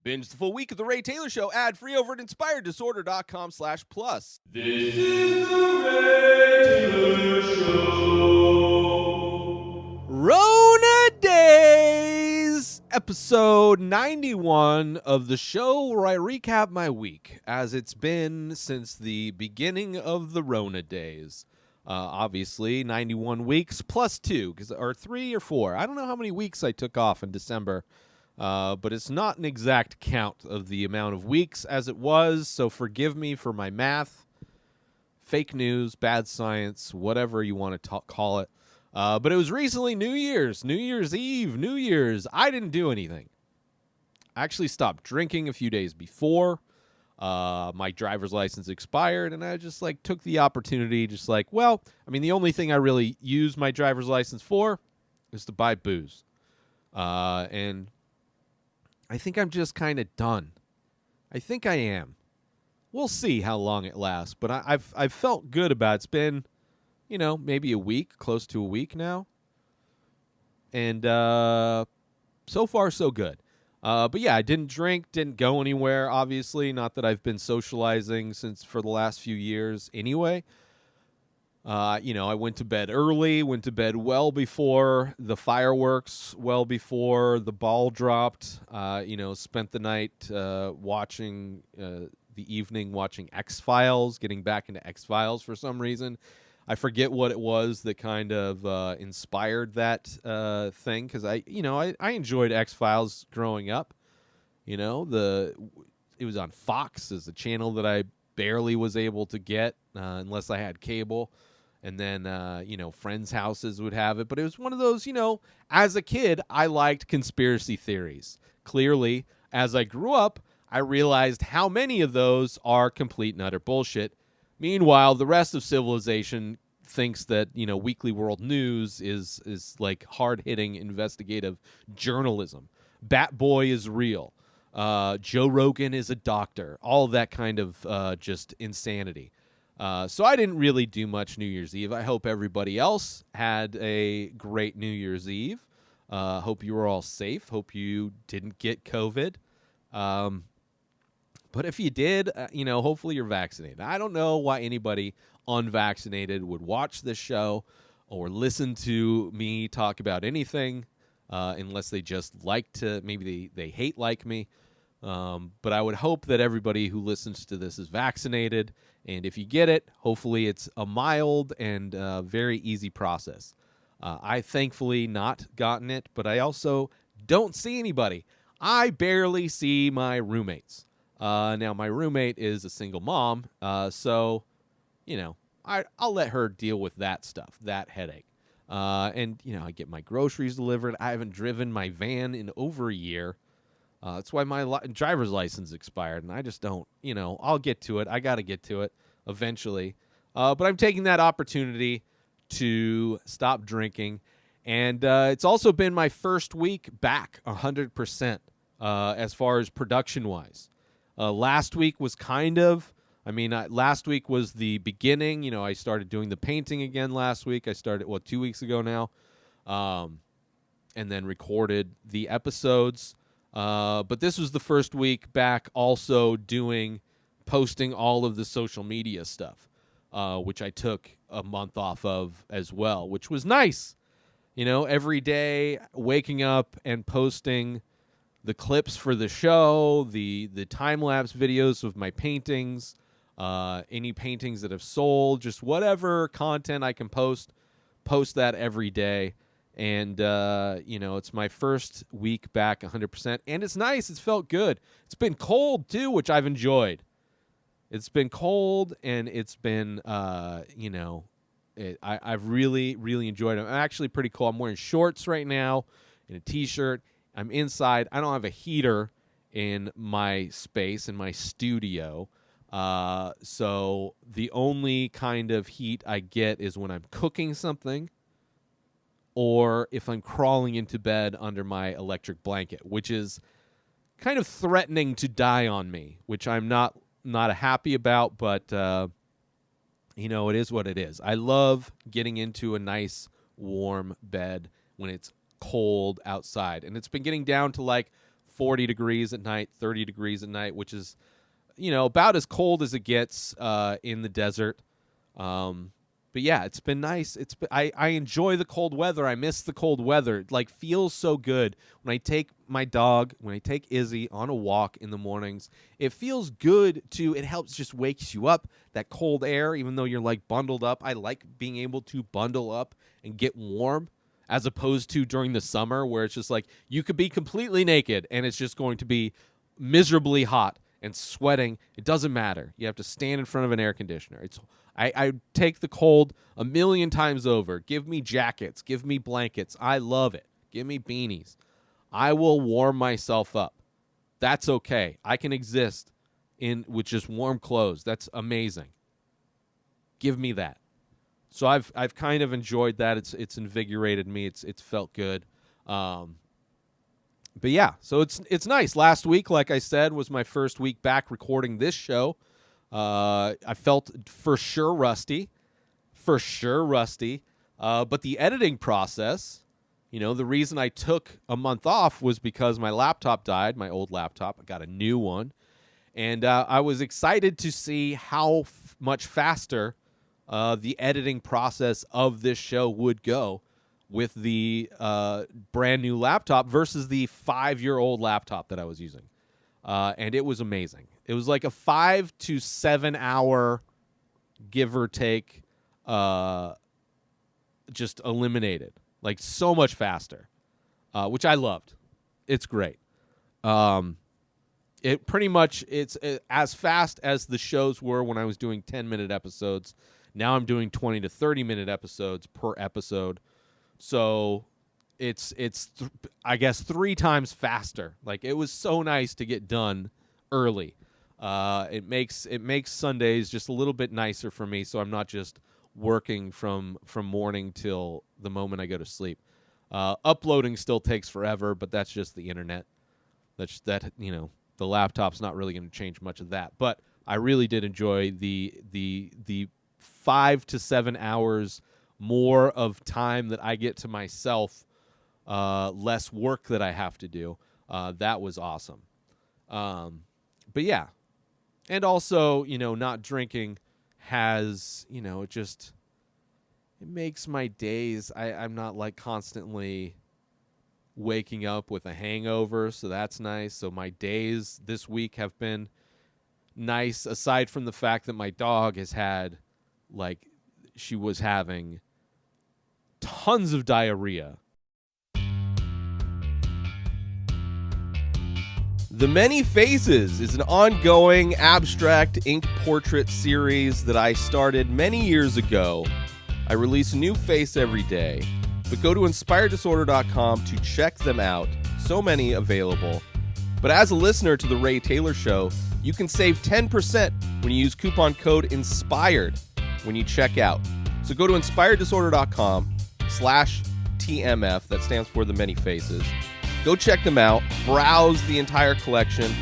Binge the full week of The Ray Taylor Show ad-free over at inspireddisorder.com/plus. This is The Ray Taylor Show. Rona Dayz, episode 91 of the show where I recap my week as it's been since the beginning of the Rona days. Obviously, 91 weeks plus 2, or 3 or 4. I don't know how many weeks I took off in December. But it's not an exact count of the amount of weeks as it was, so forgive me for my math, fake news, bad science, whatever you want to call it. But it was recently New Year's Eve, New Year's. I didn't do anything. I actually stopped drinking a few days before. My driver's license expired, and I just took the opportunity, the only thing I really use my driver's license for is to buy booze. And I think I'm just kind of done. I think I am. We'll see how long it lasts, but I've felt good about it. It's been, maybe a week, close to a week now. And so far, so good. But yeah, I didn't drink, didn't go anywhere, obviously. Not that I've been socializing for the last few years anyway. I went to bed early, went to bed well before the fireworks, well before the ball dropped, spent the night watching the evening watching X-Files, getting back into X-Files for some reason. I forget what it was that kind of inspired that thing, because I enjoyed X-Files growing up. It was on Fox, as a channel that I barely was able to get unless I had cable. And then, friends' houses would have it. But it was one of those, as a kid, I liked conspiracy theories. Clearly, as I grew up, I realized how many of those are complete and utter bullshit. Meanwhile, the rest of civilization thinks that, Weekly World News is like hard-hitting investigative journalism. Bat Boy is real. Joe Rogan is a doctor. All of that kind of just insanity. So I didn't really do much New Year's Eve. I hope everybody else had a great New Year's Eve. Hope you were all safe. Hope you didn't get COVID. But if you did, hopefully you're vaccinated. I don't know why anybody unvaccinated would watch this show or listen to me talk about anything unless they just like to, maybe they hate like me. But I would hope that everybody who listens to this is vaccinated. And if you get it, hopefully it's a mild and very easy process. I thankfully not gotten it, but I also don't see anybody. I barely see my roommates. Now, my roommate is a single mom, so, I'll let her deal with that stuff, that headache. And, I get my groceries delivered. I haven't driven my van in over a year. That's why my driver's license expired, and I just don't, I'll get to it. I got to get to it eventually. But I'm taking that opportunity to stop drinking. And it's also been my first week back 100% as far as production-wise. Last week was last week was the beginning. I started doing the painting again last week. I started, 2 weeks ago now, and then recorded the episodes. But this was the first week back also posting all of the social media stuff, which I took a month off of as well, which was nice. Every day waking up and posting the clips for the show, the time-lapse videos of my paintings, any paintings that have sold, just whatever content I can post that every day. And, it's my first week back 100%. And it's nice. It's felt good. It's been cold, too, which I've enjoyed. It's been cold, and it's been, I've really, really enjoyed it. I'm actually pretty cold. I'm wearing shorts right now and a T-shirt. I'm inside. I don't have a heater in my space, in my studio. So the only kind of heat I get is when I'm cooking something, or if I'm crawling into bed under my electric blanket, which is kind of threatening to die on me, which I'm not happy about, but, it is what it is. I love getting into a nice, warm bed when it's cold outside. And it's been getting down to 40 degrees at night, 30 degrees at night, which is, about as cold as it gets in the desert. But yeah, it's been nice. I enjoy the cold weather. I miss the cold weather. It, like, feels so good when I take my dog, when I take Izzy on a walk in the mornings. It feels good it helps, just wakes you up. That cold air, even though you're like bundled up. I like being able to bundle up and get warm, as opposed to during the summer where it's just like you could be completely naked and it's just going to be miserably hot and sweating. It doesn't matter. You have to stand in front of an air conditioner. I take the cold a million times over. Give me jackets. Give me blankets. I love it. Give me beanies. I will warm myself up. That's okay. I can exist with just warm clothes. That's amazing. Give me that. So I've kind of enjoyed that. It's invigorated me. It's felt good. But yeah, so it's nice. Last week, like I said, was my first week back recording this show. I felt for sure rusty. But the editing process, the reason I took a month off was because my laptop died, my old laptop. I got a new one. And I was excited to see how much faster the editing process of this show would go with the brand new laptop versus the 5-year-old laptop that I was using. And it was amazing. It was like a 5 to 7 hour, give or take, just eliminated. Like, so much faster, which I loved. It's great. It pretty much, it's as fast as the shows were when I was doing 10-minute episodes. Now I'm doing 20 to 30-minute episodes per episode. So it's I guess 3 times faster. Like, it was so nice to get done early. It makes Sundays just a little bit nicer for me, so I'm not just working from morning till the moment I go to sleep. Uploading still takes forever, but that's just the internet. The laptop's not really going to change much of that. But I really did enjoy the 5 to 7 hours more of time that I get to myself, less work that I have to do. That was awesome. But yeah. And also, not drinking has, it makes my days, I'm not like constantly waking up with a hangover, so that's nice. So my days this week have been nice, aside from the fact that my dog has had, she was having tons of diarrhea. The Many Faces is an ongoing abstract ink portrait series that I started many years ago. I release a new face every day, but go to inspireddisorder.com to check them out. So many available. But as a listener to The Ray Taylor Show, you can save 10% when you use coupon code INSPIRED when you check out. So go to inspireddisorder.com/TMF, that stands for The Many Faces. Go check them out, browse the entire collection,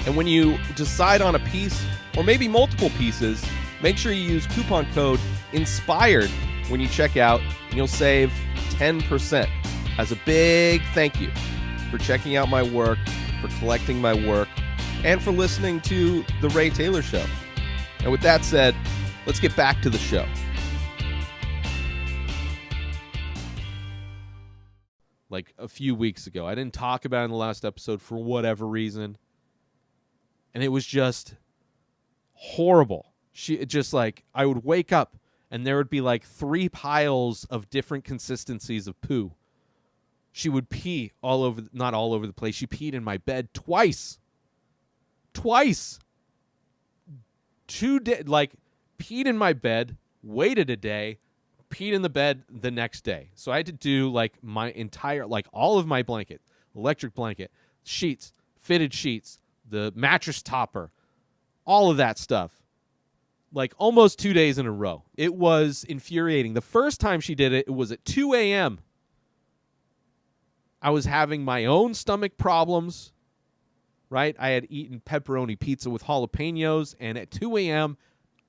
and when you decide on a piece, or maybe multiple pieces, make sure you use coupon code INSPIRED when you check out, and you'll save 10%. As a big thank you for checking out my work, for collecting my work, and for listening to The Ray Taylor Show. And with that said, let's get back to the show. Like a few weeks ago, I didn't talk about it in the last episode for whatever reason, and it was just horrible. I would wake up and there would be like 3 piles of different consistencies of poo. She would pee not all over the place. She peed in my bed twice. 2 days, peed in my bed, waited a day, peed in the bed the next day. So I had to do my entire, all of my blanket, electric blanket, sheets, fitted sheets, the mattress topper, all of that stuff. Almost 2 days in a row. It was infuriating. The first time she did it, it was at 2 a.m. I was having my own stomach problems, right? I had eaten pepperoni pizza with jalapenos, and at 2 a.m.,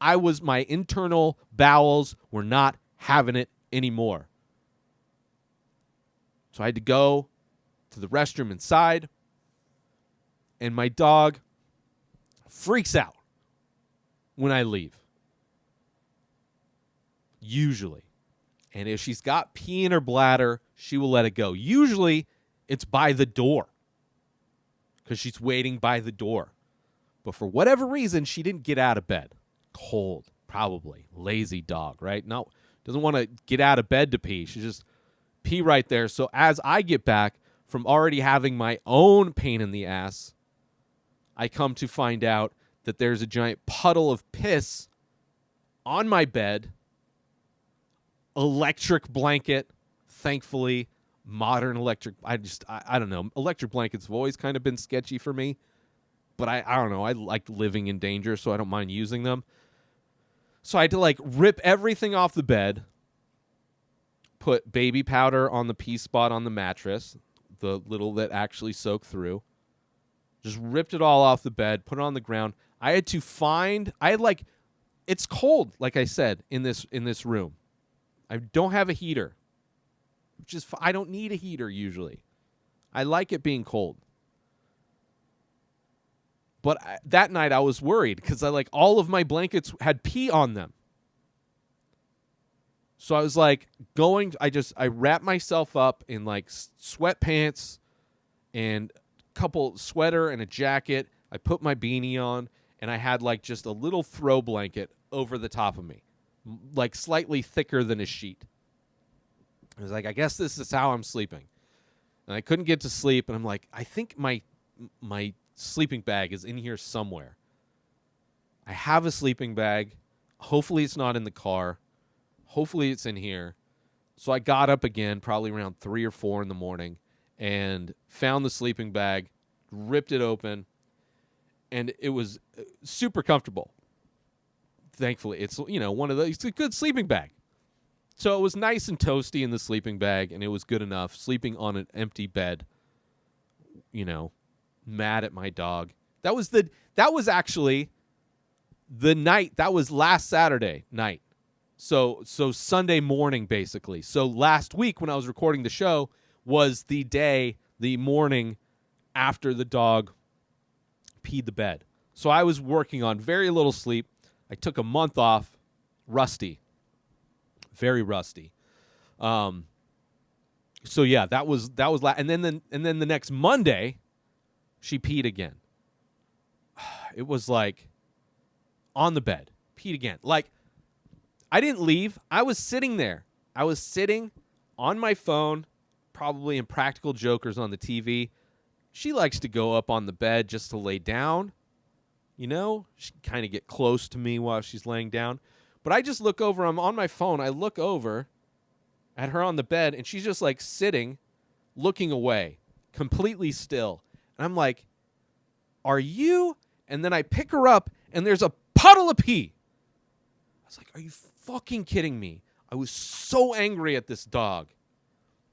my internal bowels were not having it anymore. So I had to go to the restroom inside, And my dog freaks out when I leave. Usually. And if she's got pee in her bladder, she will let it go. Usually, it's by the door because she's waiting by the door. But for whatever reason, she didn't get out of bed. Cold, probably. Lazy dog, right? No, doesn't want to get out of bed to pee. She just pee right there. So as I get back from already having my own pain in the ass, I come to find out that there's a giant puddle of piss on my bed. Electric blanket, thankfully, modern electric. I don't know. Electric blankets have always kind of been sketchy for me, but I don't know. I like living in danger, so I don't mind using them. So I had to like rip everything off the bed, put baby powder on the pee spot on the mattress, the little that actually soaked through. Just ripped it all off the bed, put it on the ground. It's cold, like I said, in this room. I don't have a heater, which is I don't need a heater usually. I like it being cold. But that night I was worried because all of my blankets had pee on them. So I was like I wrapped myself up in like sweatpants and a couple sweater and a jacket. I put my beanie on and I had like just a little throw blanket over the top of me. Like slightly thicker than a sheet. I was like, I guess this is how I'm sleeping. And I couldn't get to sleep, and I'm like, I think my sleeping bag is in here somewhere. I have a sleeping bag. Hopefully it's not in the car. Hopefully it's in here. So I got up again, probably around 3 or 4 in the morning, and found the sleeping bag, ripped it open, and it was super comfortable. Thankfully, it's one of those. It's a good sleeping bag. So it was nice and toasty in the sleeping bag, and it was good enough. Sleeping on an empty bed, mad at my dog. That was actually the night. That was last Saturday night. So Sunday morning, basically. So last week when I was recording the show was the morning after the dog peed the bed. So I was working on very little sleep. I took a month off, rusty, very rusty. So yeah, that was and then the next Monday, she peed again. It was like on the bed, peed again. Like I didn't leave. I was sitting there. I was sitting on my phone, probably in Practical Jokers on the TV. She likes to go up on the bed just to lay down. She can kind of get close to me while she's laying down. But I just look over. I'm on my phone. I look over at her on the bed, and she's just like sitting, looking away, completely still. And I'm like, are you? And then I pick her up, and there's a puddle of pee. I was like, are you fucking kidding me? I was so angry at this dog.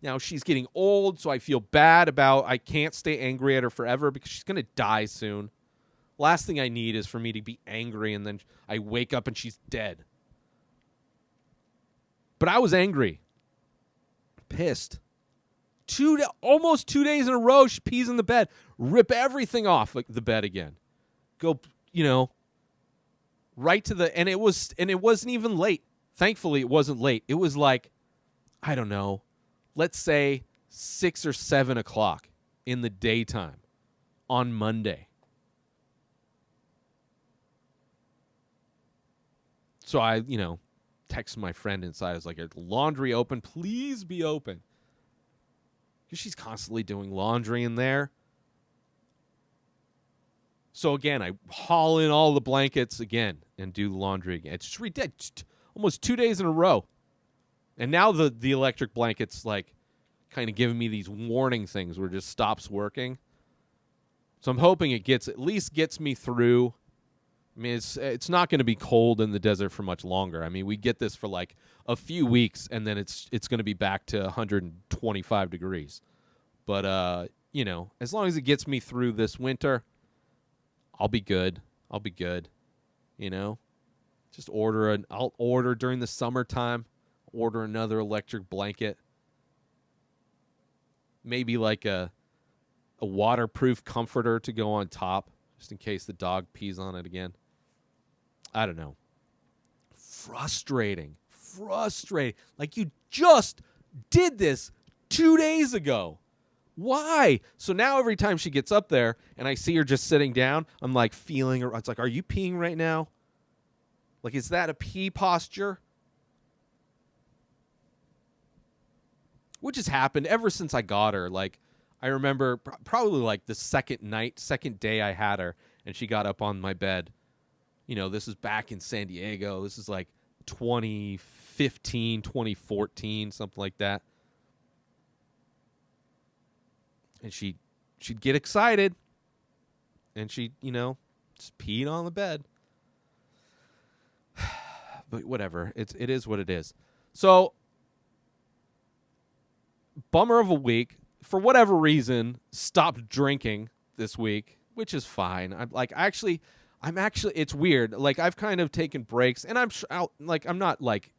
Now, she's getting old, so I feel bad I can't stay angry at her forever because she's going to die soon. Last thing I need is for me to be angry and then I wake up and she's dead. But I was angry. Pissed. Almost 2 days in a row, she pees in the bed. Rip everything off the bed again. Go, right to the... And it wasn't even late. Thankfully, it wasn't late. It was like, I don't know, let's say 6 or 7 o'clock in the daytime on Monday. So I, texted my friend inside. I was like, laundry open? Please be open. Because she's constantly doing laundry in there. So again, I haul in all the blankets again and do the laundry again. It's just ridiculous. Almost 2 days in a row. And now the electric blanket's like kind of giving me these warning things where it just stops working. So I'm hoping it at least gets me through. I mean, it's not going to be cold in the desert for much longer. I mean, we get this for like a few weeks, and then it's going to be back to 125 degrees. But, as long as it gets me through this winter, I'll be good. Just I'll order during the summertime, order another electric blanket. Maybe like a waterproof comforter to go on top, just in case the dog pees on it again. I don't know. Frustrating. Like, you just did this 2 days ago. Why? So now every time she gets up there and I see her just sitting down, I'm like feeling her. It's like, are you peeing right now? Like, is that a pee posture? Which has happened ever since I got her. Like, I remember probably like the second day I had her, and she got up on my bed. You know, this is back in San Diego. This is like 2015, 2014, something like that. And she'd get excited, and she, just peed on the bed. But whatever, it is what it is. So, bummer of a week. For whatever reason, stopped drinking this week, which is fine. I'm actually, it's weird. Like, I've kind of taken breaks, and I'm not like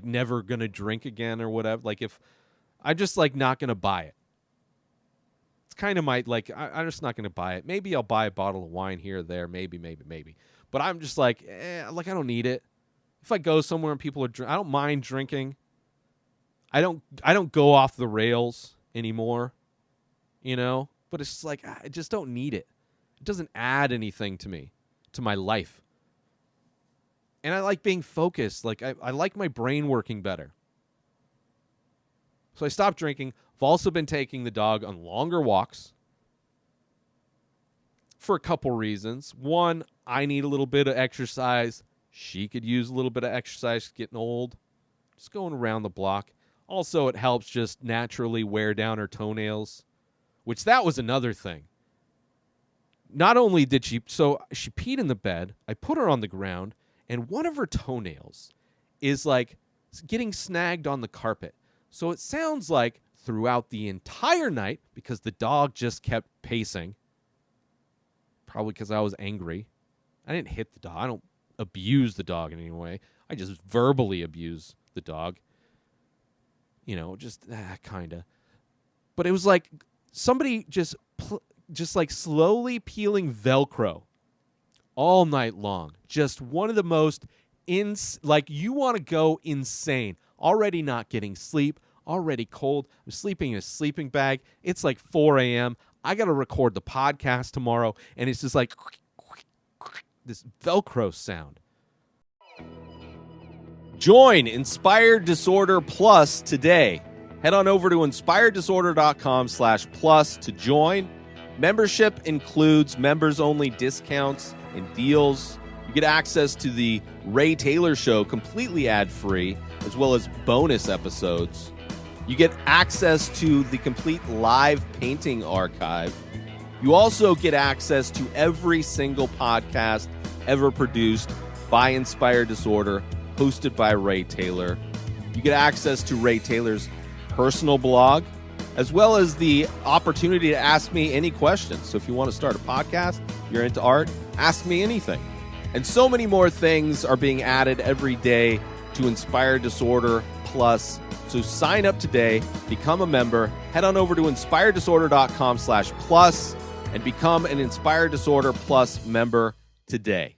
never gonna drink again or whatever. Like, if I'm just like not gonna buy it. Kind of I'm just not going to buy it. Maybe I'll buy a bottle of wine here or there. Maybe. But I'm just like I don't need it. If I go somewhere and people are I don't mind drinking. I don't go off the rails anymore, But it's just like, I just don't need it. It doesn't add anything to me, to my life. And I like being focused. Like, I like my brain working better. So I stopped drinking. I've also been taking the dog on longer walks for a couple reasons. One, I need a little bit of exercise. She could use a little bit of exercise. She's getting old. Just going around the block. Also, it helps just naturally wear down her toenails, which that was another thing. Not only did she peed in the bed, I put her on the ground, and one of her toenails is like getting snagged on the carpet. So it sounds like throughout the entire night, because the dog just kept pacing, probably because I was angry. I didn't hit the dog. I don't abuse the dog in any way. I just verbally abuse the dog. Just kind of. But it was like somebody just like slowly peeling Velcro all night long. Just one of the most, you want to go insane. Already not getting sleep. Already cold. I'm sleeping in a sleeping bag. It's like 4 a.m. I got to record the podcast tomorrow, and it's just like this Velcro sound. Join Inspired Disorder Plus today. Head on over to inspireddisorder.com/plus to join. Membership includes members-only discounts and deals. You get access to the Ray Taylor Show completely ad-free, as well as bonus episodes. You get access to the complete live painting archive. You also get access to every single podcast ever produced by Inspired Disorder, hosted by Ray Taylor. You get access to Ray Taylor's personal blog, as well as the opportunity to ask me any questions. So if you want to start a podcast, you're into art, ask me anything. And so many more things are being added every day to Inspired Disorder Plus. So sign up today, become a member, head on over to inspireddisorder.com/plus and become an Inspired Disorder Plus member today.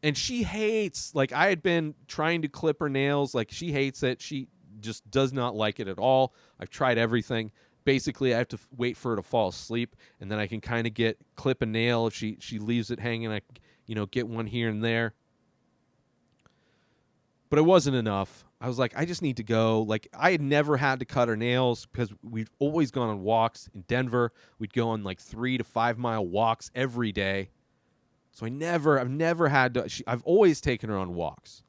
And she hates, I had been trying to clip her nails. She hates it. She just does not like it at all. I've tried everything. Basically, I have to wait for her to fall asleep, and then I can kind of clip a nail. If she leaves it hanging, I get one here and there. But it wasn't enough. I was like, I just need to go. I had never had to cut her nails because we'd always gone on walks in Denver. We'd go on 3 to 5 mile walks every day. So I've never had to. I've always taken her on walks.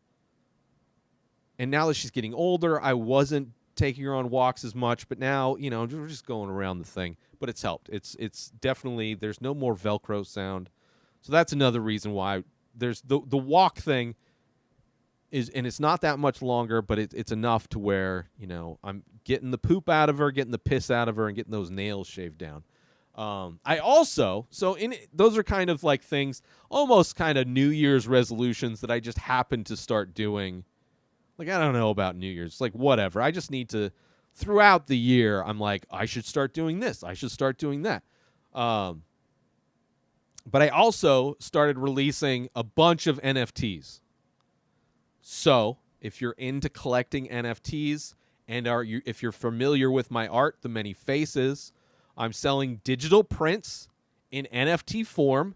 And now that she's getting older, I wasn't taking her on walks as much. But now, we're just going around the thing. But it's helped. It's definitely, there's no more Velcro sound. So that's another reason why there's the walk thing. And it's not that much longer, but it's enough to where, I'm getting the poop out of her, getting the piss out of her, and getting those nails shaved down. Those are kind of things, almost kind of New Year's resolutions that I just happened to start doing. I don't know about New Year's, whatever. I just need to throughout the year, I'm like, I should start doing this. I should start doing that. But I also started releasing a bunch of NFTs. So if you're into collecting NFTs and if you're familiar with my art, The Many Faces, I'm selling digital prints in NFT form.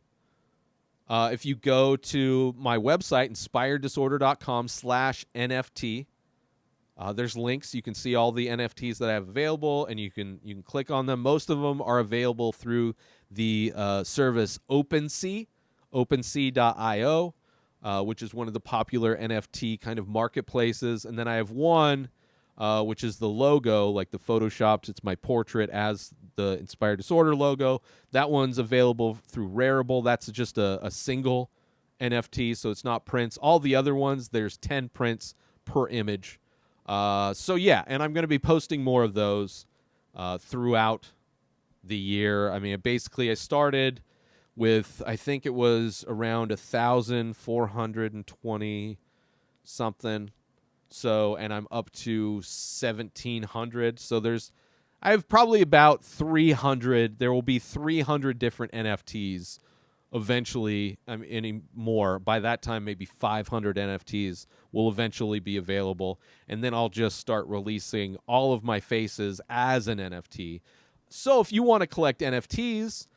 If you go to my website, inspireddisorder.com/NFT, there's links. You can see all the NFTs that I have available, and you can click on them. Most of them are available through the service OpenSea, OpenSea.io, which is one of the popular NFT kind of marketplaces. And then I have one, which is the logo, like the Photoshopped. It's my portrait as the Inspired Disorder logo. That one's available through Rarible. That's just a single NFT, so it's not prints. All the other ones, there's 10 prints per image. So yeah, and I'm going to be posting more of those throughout the year. I mean, basically I started with, I think it was around 1,420 something. So, and I'm up to 1,700. So I have probably about 300. There will be 300 different NFTs eventually. I mean, any more. By that time, maybe 500 NFTs will eventually be available. And then I'll just start releasing all of my faces as an NFT. So if you want to collect NFTs,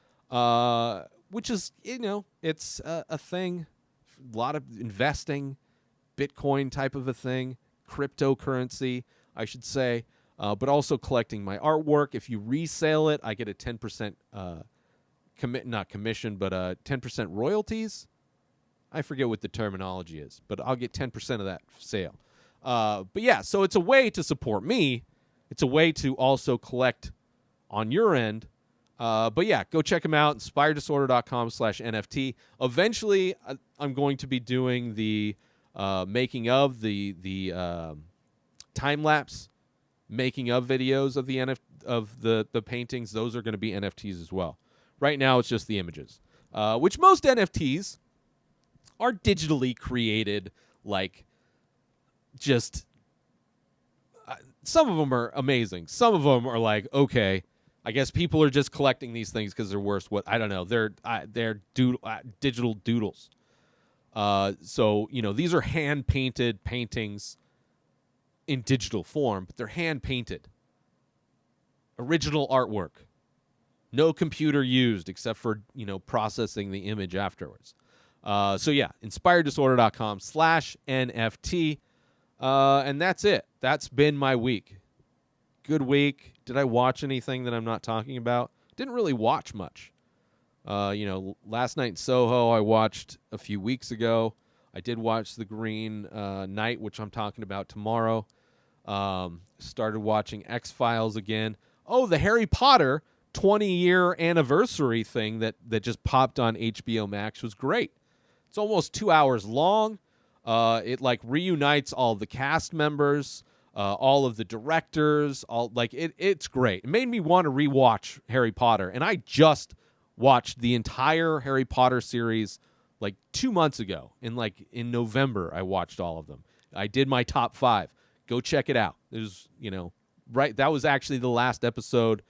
which is, it's a thing, a lot of investing, Bitcoin type of a thing, cryptocurrency, I should say, but also collecting my artwork. If you resale it, I get a 10% not commission, but 10% royalties. I forget what the terminology is, but I'll get 10% of that sale. But yeah, so it's a way to support me. It's a way to also collect on your end. But yeah, go check them out, inspireddisorder.com/NFT. Eventually, I'm going to be doing the making of the time-lapse making of videos of the paintings. Those are going to be NFTs as well. Right now, it's just the images, which most NFTs are digitally created, like just some of them are amazing. Some of them are like, okay, I guess people are just collecting these things because they're worth what, I don't know. They're digital doodles. So, these are hand-painted paintings in digital form, but they're hand-painted. Original artwork. No computer used except for, processing the image afterwards. So, yeah, inspireddisorder.com/NFT. And that's it. That's been my week. Good week. Did I watch anything that I'm not talking about? Didn't really watch much. Last night in Soho, I watched a few weeks ago. I did watch The Green Knight, which I'm talking about tomorrow. Started watching X-Files again. Oh, the Harry Potter 20-year anniversary thing that just popped on HBO Max was great. It's almost 2 hours long. It reunites all the cast members, all of the directors, it's great. It made me want to rewatch Harry Potter, and I just watched the entire Harry Potter series 2 months ago. In November, I watched all of them. I did my top 5. Go check it out. There's, right. That was actually the last episode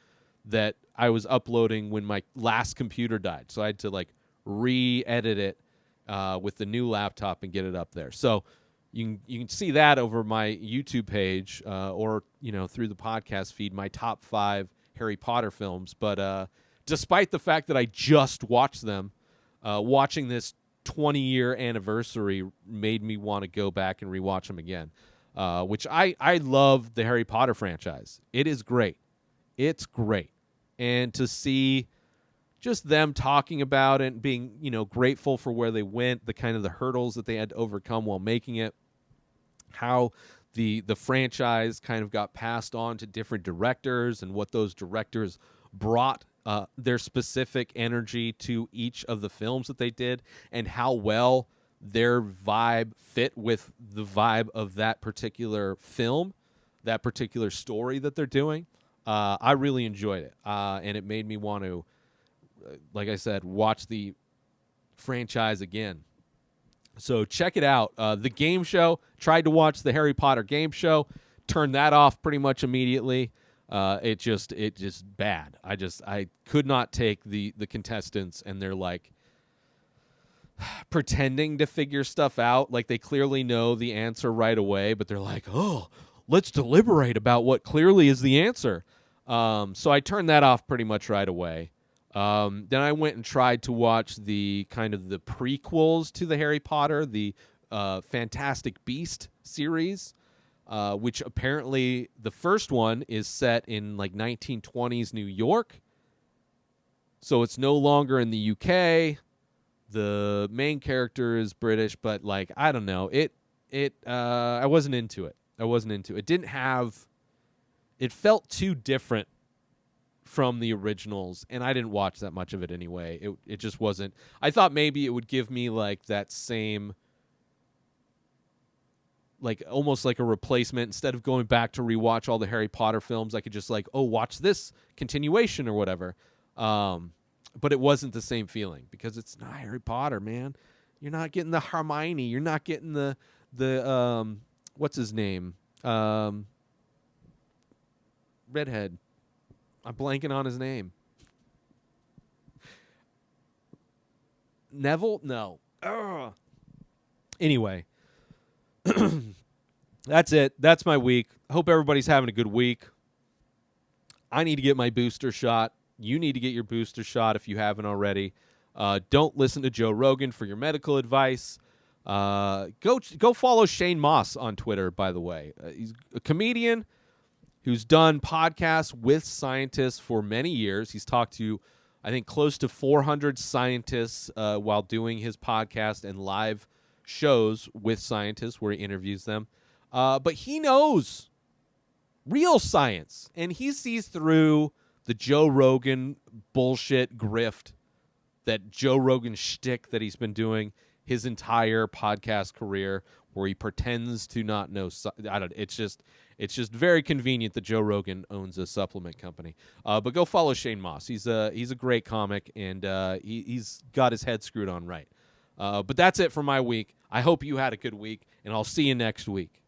that I was uploading when my last computer died. So I had to re-edit it with the new laptop and get it up there. So you can see that over my YouTube page or through the podcast feed, my top 5 Harry Potter films. But despite the fact that I just watched them, watching this 20-year anniversary made me want to go back and rewatch them again, which I love the Harry Potter franchise. It is great. It's great. And to see just them talking about it and being, grateful for where they went, the kind of the hurdles that they had to overcome while making it, how the franchise kind of got passed on to different directors and what those directors brought their specific energy to each of the films that they did, and how well their vibe fit with the vibe of that particular film, that particular story that they're doing. I really enjoyed it, and it made me want to, like I said, watch the franchise again. So check it out. The game show. Tried to watch the Harry Potter game show. turned that off pretty much immediately. It just bad. I could not take the contestants and they're like pretending to figure stuff out. Like they clearly know the answer right away, but they're like, oh, let's deliberate about what clearly is the answer. So I turned that off pretty much right away. Then I went and tried to watch the kind of the prequels to the Harry Potter, the Fantastic Beast series, which apparently the first one is set in like 1920s New York. So it's no longer in the UK. The main character is British, but like, I don't know. I wasn't into it. It didn't have, it felt too different from the originals, and I didn't watch that much of it anyway. It just wasn't. I thought maybe it would give me like that same, like almost like a replacement. Instead of going back to rewatch all the Harry Potter films, I could just like, oh, watch this continuation or whatever. But it wasn't the same feeling because it's not Harry Potter, man. You're not getting the Hermione. You're not getting the what's his name? Redhead. I'm blanking on his name. Neville? No. Ugh. Anyway. That's it. That's my week. I hope everybody's having a good week. I need to get my booster shot. You need to get your booster shot if you haven't already. Don't listen to Joe Rogan for your medical advice. Go follow Shane Moss on Twitter, by the way. He's a comedian who's done podcasts with scientists for many years. He's talked to, I think, close to 400 scientists while doing his podcast and live shows with scientists where he interviews them. But he knows real science, and he sees through the Joe Rogan bullshit grift, that Joe Rogan shtick that he's been doing his entire podcast career, where he pretends to not know. It's just very convenient that Joe Rogan owns a supplement company. But go follow Shane Moss. He's a great comic, and he's got his head screwed on right. But that's it for my week. I hope you had a good week, and I'll see you next week.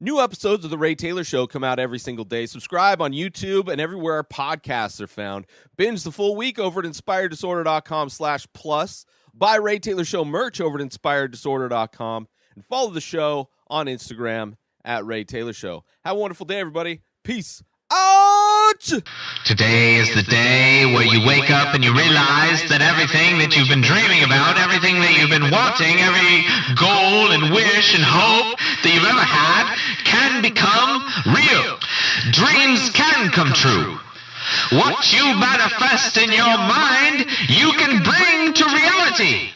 New episodes of The Ray Taylor Show come out every single day. Subscribe on YouTube and everywhere our podcasts are found. Binge the full week over at inspireddisorder.com/plus. Buy Ray Taylor Show merch over at inspireddisorder.com. And follow the show on Instagram at Ray Taylor Show. Have a wonderful day, everybody. Peace out! Today is the day where you wake up and you realize that everything that you've been dreaming about, everything that you've been wanting, every goal and wish and hope that you've ever had can become real. Dreams can come true. What you manifest in your mind, you can bring to reality.